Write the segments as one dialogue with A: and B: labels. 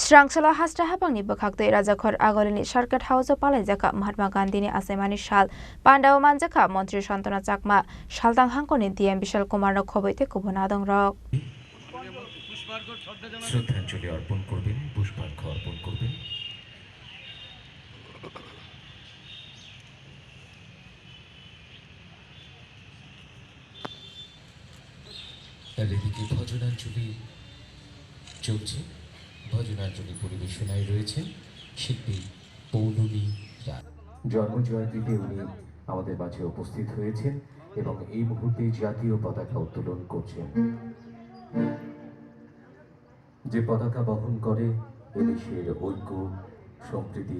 A: Srangsala Haste Haphangni Bwkhaktei Rajakhor Aguli Circuit House Palaijkha Mahatma Gandhi ni Achaimani Shal Pandao Manjakha Montri Shantana Chakma Shaltang Hangkoni DM Bishal Kumar no Khoboite Kubunadong Rok
B: শ্রদ্ধাঞ্জলি অর্পণ করবেন পুষ্পার্ঘ্য অর্পণ করবেন এদিকে ভজনাঞ্জলি চলছে ভজনাঞ্জলি পরিবেশনায় রয়েছে শিল্পী পৌলমী রায় জন্মজয়ন্তীতে উনি আমাদের মাঝে উপস্থিত হয়েছেন এবং এই মুহূর্তে জাতীয় পতাকা উত্তোলন করছেন যে পতাকা বহন করে এদেশের ঐক্য সম্প্রীতি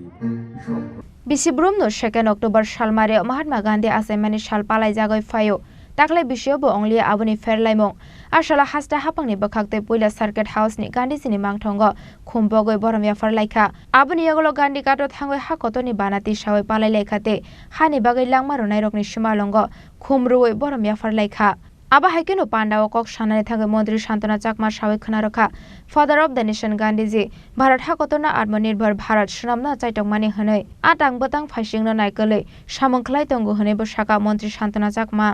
A: Bisibrum no 2 October Shalmare Mahatma Gandhi Achaimani Shal Palaijkha Fayo Taklai Bishobo Ongli Abuni Ferlaimong Ashala Haste Haphangni Bwkhaktei Puila Circuit House ni Gandhi Sini Mangthongo Khumbogoi Boromya Farlaikha Abuni Yagolo Gandhi Kato Thangoi Hakotoni Banati Shawai Palailaikate Hani Bagai Langmarunai Rokni Shimalongo Khumruoi Boromya Farlaikha Aba Haikeno Pandao Kok Shanane Thangai Montri Shantana Chakma Shawai Khonarokha Father of the Nation Gandhiji Bharat Hakotona Atmanirbhar Bharat Shramna Chaitokmani Hanoi Atang Batang Phashingno Naikole Samongkhlai Tongo Hone Boshaka Montri Shantana Chakma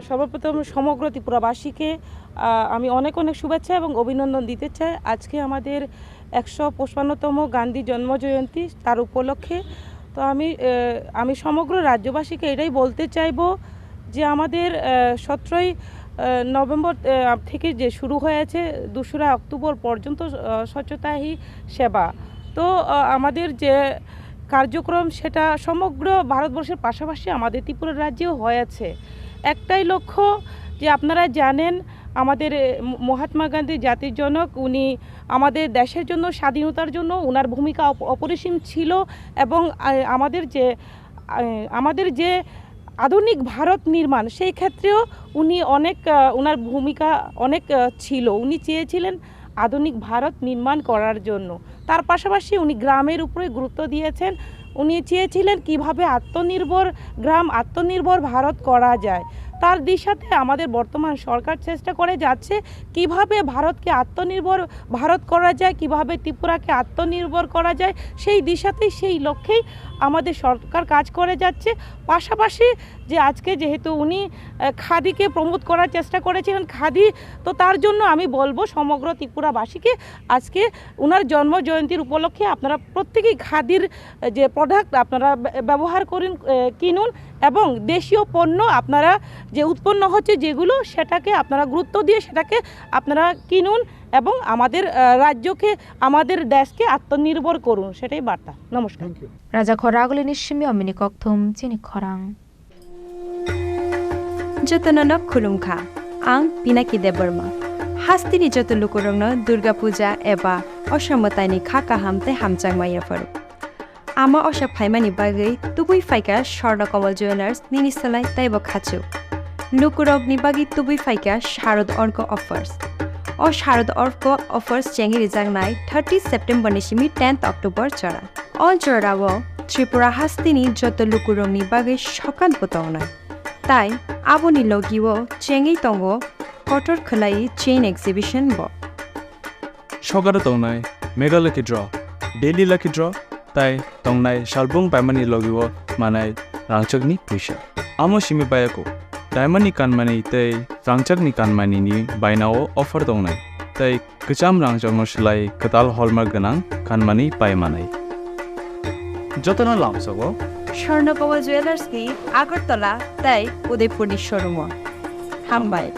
C: সর্বপ্রথম সমগ্র ত্রিপুরাবাসীকে আমি অনেক শুভেচ্ছা এবং অভিনন্দন দিতে চাই আজকে আমাদের 155তম গান্ধী জন্মজয়ন্তী তার উপলক্ষে তো আমি সমগ্র রাজ্যবাসীকে এটাই বলতে চাইবো যে আমাদের 17ই নভেম্বর থেকে যে শুরু হয়েছে 2রা অক্টোবর পর্যন্ত স্বচ্ছতা হি সেবা তো আমাদের যে কার্যক্রম সেটা সমগ্র ভারতবর্ষের পাশাপাশি আমাদের ত্রিপুরা রাজ্যেও হয়েছে একটাই লক্ষ্য যে আপনারা জানেন আমাদের মহাত্মা গান্ধী জাতির জনক উনি আমাদের দেশের জন্য স্বাধীনতার জন্য ওনার ভূমিকা অপরিসীম ছিল এবং আমাদের যে আধুনিক ভারত নির্মাণ সেই ক্ষেত্রেও উনি ওনার ভূমিকা অনেক ছিল উনি চেয়েছিলেন আধুনিক ভারত নির্মাণ করার জন্য তার পাশাপাশি উনি গ্রামের উপরে গুরুত্ব দিয়েছেন উনি চেয়েছিলেন কিভাবে আত্মনির্ভর গ্রাম আত্মনির্ভর ভারত করা যায় তার দিশাতে আমাদের বর্তমান সরকার চেষ্টা করে যাচ্ছে কিভাবে ভারতকে আত্মনির্ভর ভারত করা যায় কিভাবে ত্রিপুরাকে আত্মনির্ভর করা যায় সেই দিশাতেই সেই লক্ষ্যেই আমাদের সরকার কাজ করে যাচ্ছে পাশাপাশি যে আজকে যেহেতু উনি খাদিকে প্রমোট করার চেষ্টা করেছিলেন খাদি তো তার জন্য আমি বলবো সমগ্র ত্রিপুরাবাসীকে আজকে ওনার জন্ম জয়ন্তীর উপলক্ষে আপনারা প্রত্যেকেই খাদির যে প্রোডাক্ট আপনারা ব্যবহার করুন কিনুন এবং দেশীয় পণ্য আপনারা যে উৎপন্ন হচ্ছে যেগুলো সেটাকে আপনারা গুরুত্ব দিয়ে সেটাকে আপনারা কিনুন এবং আমাদের রাজ্যকে আমাদের দেশকে আত্মনির্ভর করুন সেটাই বার্তা নমস্কার
A: Rajakhor Aguli ni Shimyo Mini Kokthum Chini Khorang
D: Jotono Khulumkha Ang Pinaki Deborma Haste ni joto lukurongno Durga Puja eba Oshamotaini Khaka Hamte Hamchangmaya Faru Ama Achaimani Bagai Tubui Faika Sharna Kamal Jewelers Nini Salai Taibo Khachu Lukurog ni Bagi Tubui Faika Sharod Orko Offers O Sharod Orko Offers Chengi Rijangnai 30 September Nishimi 10th October Chara All Jorawo Tripura Haste ni joto lukurong ni Bagai Shokan Potongnai Tai Aboni Logiwo Chengi Tongo Kotor Khlai Chain Exhibition Bo
E: Shogara Tongnai Mega Lucky Draw Daily Lucky Draw Tai Tongnai Shalbung Paimani Logiwo Manai Rangchakni Prisha Amo Shimi Bayako Daimani Kanmani Tai Rangchakni Kanmani ni Bainao Offer Tongnai Tai Kacham Rangchakno Shlai Katal Hallmark Ganang Kanmani Paimanai Jotana Lamsago
D: Sharna Kamal Jewelers ni Agartala Tai Udaipur ni showroom Hambai